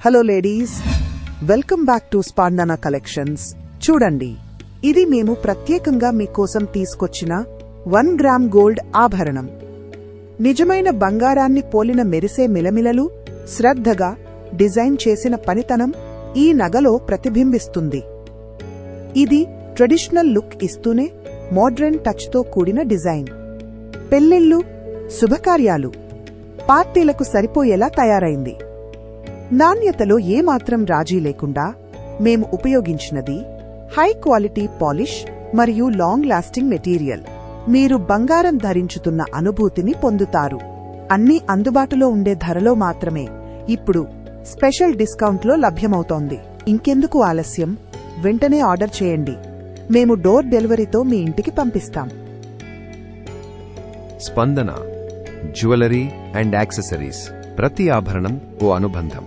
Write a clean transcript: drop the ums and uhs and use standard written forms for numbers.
Hello ladies, welcome back to స్పందన collections. చూడండి, ఇది మేము ప్రత్యేకంగా మీకోసం తీసుకొచ్చిన 1 గ్రామ్ గోల్డ్ ఆభరణం. నిజమైన బంగారాన్ని పోలిన మెరిసే మిలమిలలు, శ్రద్ధగా డిజైన్ చేసిన పనితనం ఈ నగలో ప్రతిబింబిస్తుంది. ఇది ట్రెడిషనల్ లుక్ ఇస్తూనే మోడ్రన్ టచ్తో కూడిన డిజైన్. పెళ్లిళ్లు, శుభకార్యాలు, పార్టీలకు సరిపోయేలా తయారైంది. నాణ్యతలో ఏమాత్రం రాజీ లేకుండా మేము ఉపయోగించినది హై క్వాలిటీ పాలిష్ మరియు లాంగ్ లాస్టింగ్ మెటీరియల్. మీరు బంగారం ధరించుతున్న అనుభూతిని పొందుతారు. అన్నీ అందుబాటులో ఉండే ధరలో మాత్రమే ఇప్పుడు స్పెషల్ డిస్కౌంట్లో లభ్యమవుతోంది. ఇంకెందుకు ఆలస్యం, వెంటనే ఆర్డర్ చేయండి. మేము డోర్ డెలివరీతో మీ ఇంటికి పంపిస్తాం. స్పందన జ్యువెలరీ అండ్ యాక్సెసరీస్. ప్రతి ఆభరణం ఓ అనుబంధం.